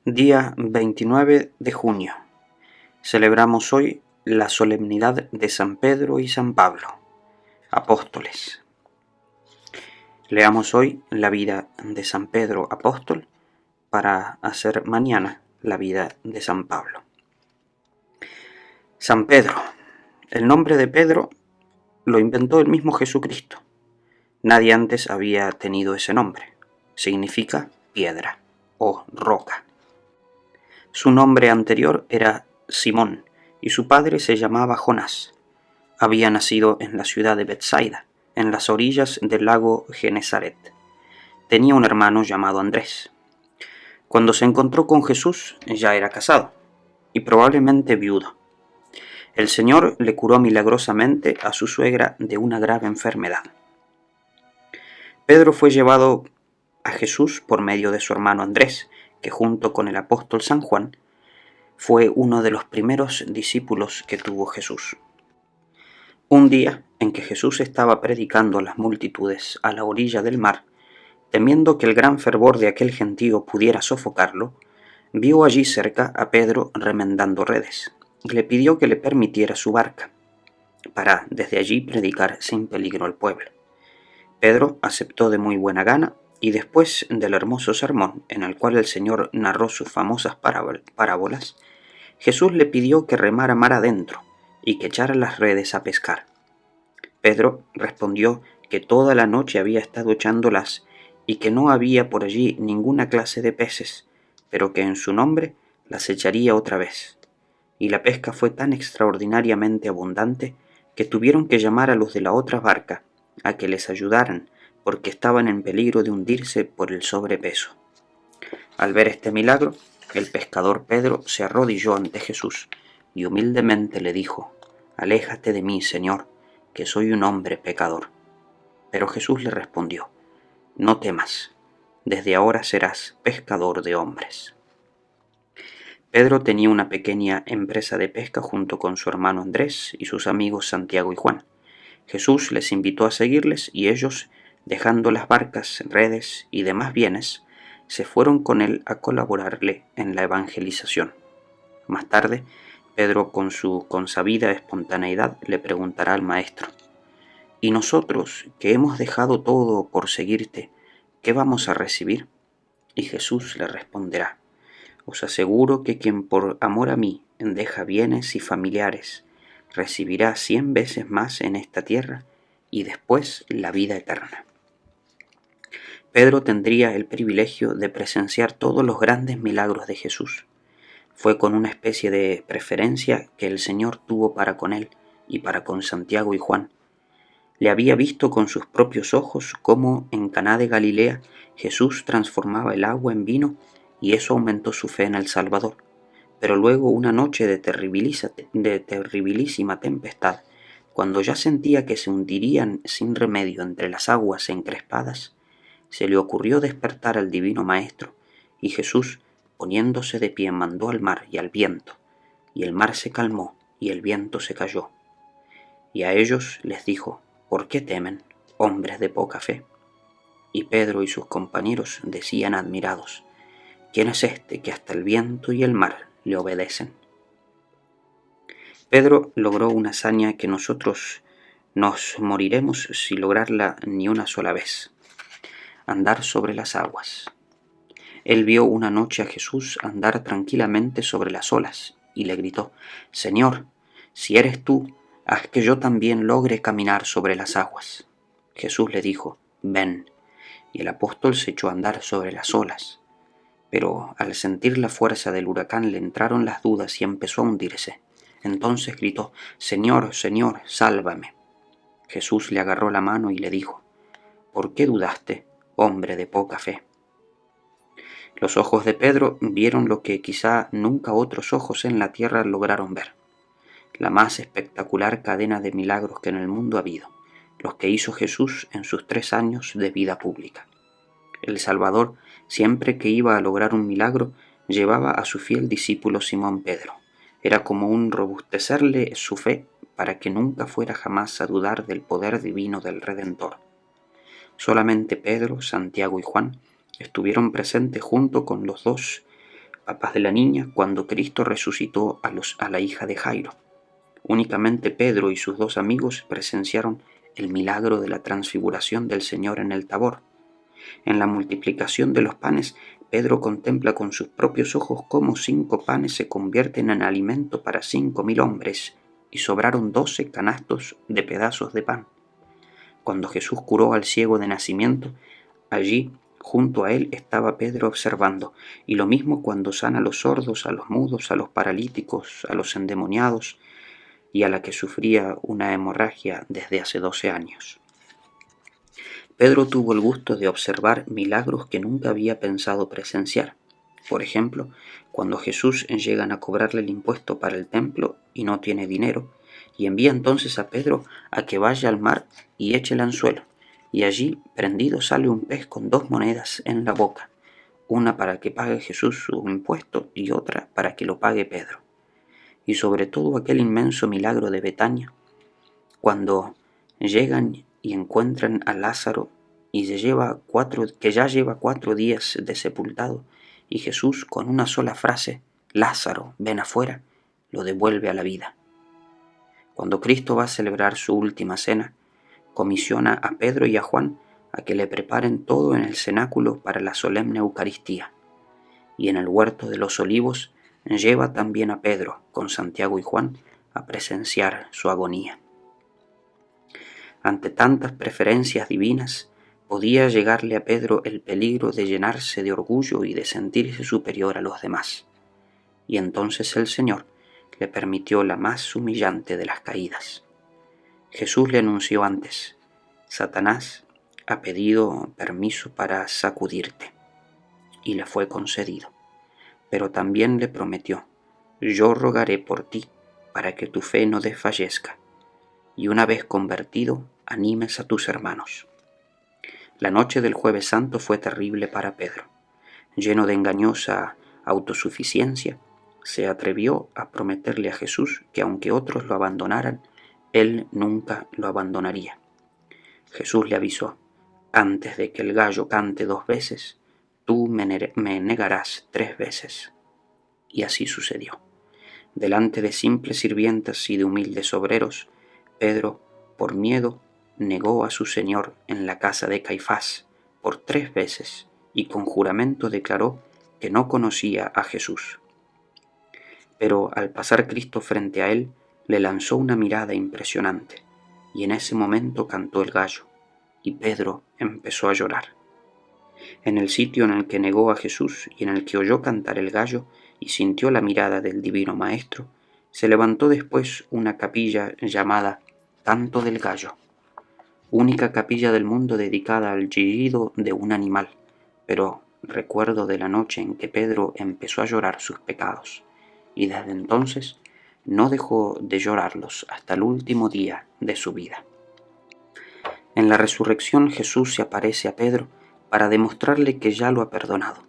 Día 29 de junio. Celebramos hoy la solemnidad de San Pedro y San Pablo, apóstoles. Leamos hoy la vida de San Pedro apóstol para hacer mañana la vida de San Pablo. San Pedro. El nombre de Pedro lo inventó el mismo Jesucristo. Nadie antes había tenido ese nombre. Significa piedra o roca. Su nombre anterior era Simón y su padre se llamaba Jonás. Había nacido en la ciudad de Betsaida, en las orillas del lago Genesaret. Tenía un hermano llamado Andrés. Cuando se encontró con Jesús ya era casado y probablemente viudo. El Señor le curó milagrosamente a su suegra de una grave enfermedad. Pedro fue llevado a Jesús por medio de su hermano Andrés, que junto con el apóstol San Juan fue uno de los primeros discípulos que tuvo Jesús. Un día en que Jesús estaba predicando a las multitudes a la orilla del mar, temiendo que el gran fervor de aquel gentío pudiera sofocarlo, vio allí cerca a Pedro remendando redes y le pidió que le permitiera su barca para desde allí predicar sin peligro al pueblo. Pedro aceptó de muy buena gana y después del hermoso sermón en el cual el Señor narró sus famosas parábolas, Jesús le pidió que remara mar adentro y que echara las redes a pescar. Pedro respondió que toda la noche había estado echándolas y que no había por allí ninguna clase de peces, pero que en su nombre las echaría otra vez. Y la pesca fue tan extraordinariamente abundante que tuvieron que llamar a los de la otra barca a que les ayudaran, porque estaban en peligro de hundirse por el sobrepeso. Al ver este milagro, el pescador Pedro se arrodilló ante Jesús y humildemente le dijo: «Aléjate de mí, Señor, que soy un hombre pecador». Pero Jesús le respondió: «No temas, desde ahora serás pescador de hombres». Pedro tenía una pequeña empresa de pesca junto con su hermano Andrés y sus amigos Santiago y Juan. Jesús les invitó a seguirles y ellos, dejando las barcas, redes y demás bienes, se fueron con él a colaborarle en la evangelización. Más tarde, Pedro, con su consabida espontaneidad, le preguntará al Maestro: «¿Y nosotros, que hemos dejado todo por seguirte, qué vamos a recibir?» Y Jesús le responderá: «Os aseguro que quien por amor a mí deja bienes y familiares, recibirá 100 veces más en esta tierra y después la vida eterna». Pedro tendría el privilegio de presenciar todos los grandes milagros de Jesús. Fue con una especie de preferencia que el Señor tuvo para con él y para con Santiago y Juan. Le había visto con sus propios ojos cómo en Caná de Galilea Jesús transformaba el agua en vino y eso aumentó su fe en el Salvador. Pero luego, una noche de terribilísima tempestad, cuando ya sentía que se hundirían sin remedio entre las aguas encrespadas, se le ocurrió despertar al divino Maestro, y Jesús, poniéndose de pie, mandó al mar y al viento, y el mar se calmó y el viento se calló. Y a ellos les dijo: «¿Por qué temen, hombres de poca fe?» Y Pedro y sus compañeros decían admirados: «¿Quién es este que hasta el viento y el mar le obedecen?» Pedro logró una hazaña que nosotros nos moriremos sin lograrla ni una sola vez: andar sobre las aguas. Él vio una noche a Jesús andar tranquilamente sobre las olas y le gritó: «Señor, si eres tú, haz que yo también logre caminar sobre las aguas». Jesús le dijo: «Ven», y el apóstol se echó a andar sobre las olas. Pero al sentir la fuerza del huracán le entraron las dudas y empezó a hundirse. Entonces gritó: «Señor, Señor, sálvame». Jesús le agarró la mano y le dijo: «¿Por qué dudaste, hombre de poca fe?». Los ojos de Pedro vieron lo que quizá nunca otros ojos en la tierra lograron ver: la más espectacular cadena de milagros que en el mundo ha habido, los que hizo Jesús en sus 3 años de vida pública. El Salvador, siempre que iba a lograr un milagro, llevaba a su fiel discípulo Simón Pedro. Era como un robustecerle su fe para que nunca fuera jamás a dudar del poder divino del Redentor. Solamente Pedro, Santiago y Juan estuvieron presentes junto con los 2 papás de la niña, cuando Cristo resucitó a la hija de Jairo. Únicamente Pedro y sus dos amigos presenciaron el milagro de la transfiguración del Señor en el Tabor. En la multiplicación de los panes, Pedro contempla con sus propios ojos cómo 5 panes se convierten en alimento para 5.000 hombres y sobraron 12 canastos de pedazos de pan. Cuando Jesús curó al ciego de nacimiento, allí junto a él estaba Pedro observando, y lo mismo cuando sana a los sordos, a los mudos, a los paralíticos, a los endemoniados y a la que sufría una hemorragia desde hace 12 años. Pedro tuvo el gusto de observar milagros que nunca había pensado presenciar. Por ejemplo, cuando Jesús llegan a cobrarle el impuesto para el templo y no tiene dinero, y envía entonces a Pedro a que vaya al mar y eche el anzuelo, y allí prendido sale un pez con 2 monedas en la boca, una para que pague Jesús su impuesto y otra para que lo pague Pedro. Y sobre todo aquel inmenso milagro de Betania, cuando llegan y encuentran a Lázaro que ya lleva 4 días de sepultado, y Jesús con una sola frase, Lázaro, ven afuera, lo devuelve a la vida. Cuando Cristo va a celebrar su última cena, comisiona a Pedro y a Juan a que le preparen todo en el cenáculo para la solemne Eucaristía, y en el huerto de los Olivos lleva también a Pedro con Santiago y Juan a presenciar su agonía. Ante tantas preferencias divinas, podía llegarle a Pedro el peligro de llenarse de orgullo y de sentirse superior a los demás. Y entonces el Señor le permitió la más humillante de las caídas. Jesús le anunció antes: Satanás ha pedido permiso para sacudirte, y le fue concedido. Pero también le prometió: yo rogaré por ti para que tu fe no desfallezca, y una vez convertido, animes a tus hermanos. La noche del Jueves Santo fue terrible para Pedro. Lleno de engañosa autosuficiencia, se atrevió a prometerle a Jesús que aunque otros lo abandonaran, él nunca lo abandonaría. Jesús le avisó: antes de que el gallo cante 2 veces, tú me negarás 3 veces. Y así sucedió. Delante de simples sirvientas y de humildes obreros, Pedro, por miedo, negó a su Señor en la casa de Caifás por 3 veces y con juramento declaró que no conocía a Jesús. Pero al pasar Cristo frente a él, le lanzó una mirada impresionante, y en ese momento cantó el gallo, y Pedro empezó a llorar. En el sitio en el que negó a Jesús y en el que oyó cantar el gallo y sintió la mirada del divino Maestro, se levantó después una capilla llamada Canto del Gallo, única capilla del mundo dedicada al chillido de un animal, pero recuerdo de la noche en que Pedro empezó a llorar sus pecados, y desde entonces no dejó de llorarlos hasta el último día de su vida. En la resurrección Jesús se aparece a Pedro para demostrarle que ya lo ha perdonado.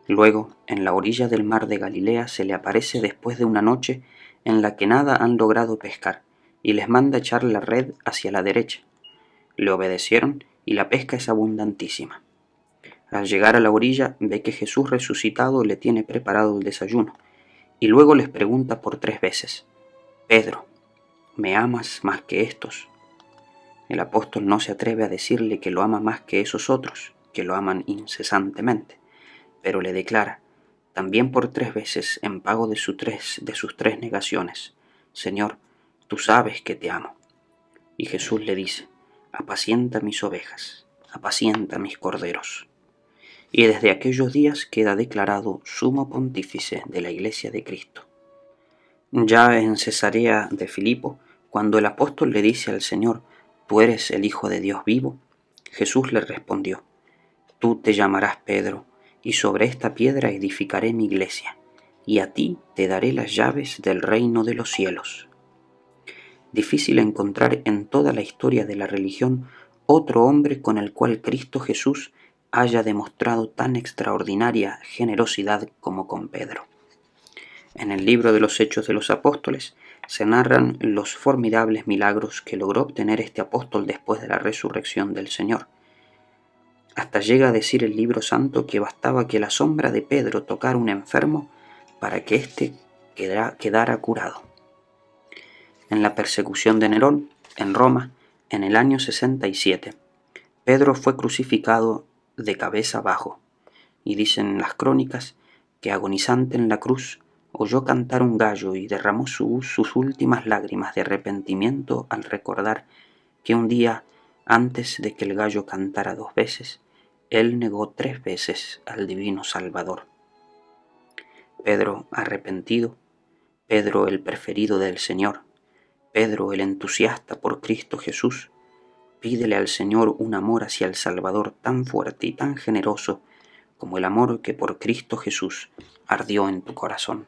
Luego, en la orilla del mar de Galilea se le aparece después de una noche en la que nada han logrado pescar, y les manda echar la red hacia la derecha. Le obedecieron y la pesca es abundantísima. Al llegar a la orilla ve que Jesús resucitado le tiene preparado el desayuno, y luego les pregunta por 3 veces: Pedro, ¿me amas más que estos? El apóstol no se atreve a decirle que lo ama más que esos otros, que lo aman incesantemente, pero le declara, también por 3 veces en pago de sus 3 negaciones: Señor, tú sabes que te amo. Y Jesús le dice: apacienta mis ovejas, apacienta mis corderos. Y desde aquellos días queda declarado sumo pontífice de la Iglesia de Cristo. Ya en Cesarea de Filipo, cuando el apóstol le dice al Señor: ¿tú eres el Hijo de Dios vivo?, Jesús le respondió: tú te llamarás Pedro, y sobre esta piedra edificaré mi iglesia, y a ti te daré las llaves del reino de los cielos. Difícil encontrar en toda la historia de la religión otro hombre con el cual Cristo Jesús haya demostrado tan extraordinaria generosidad como con Pedro. En el libro de los Hechos de los Apóstoles se narran los formidables milagros que logró obtener este apóstol después de la resurrección del Señor. Hasta llega a decir el libro santo que bastaba que la sombra de Pedro tocara un enfermo para que éste quedara curado. En la persecución de Nerón, en Roma, en el año 67, Pedro fue crucificado de cabeza abajo, y dicen las crónicas que agonizante en la cruz oyó cantar un gallo y derramó sus últimas lágrimas de arrepentimiento al recordar que un día antes de que el gallo cantara 2 veces, él negó 3 veces al divino Salvador. Pedro arrepentido, Pedro el preferido del Señor, Pedro el entusiasta por Cristo Jesús, pídele al Señor un amor hacia el Salvador tan fuerte y tan generoso como el amor que por Cristo Jesús ardió en tu corazón.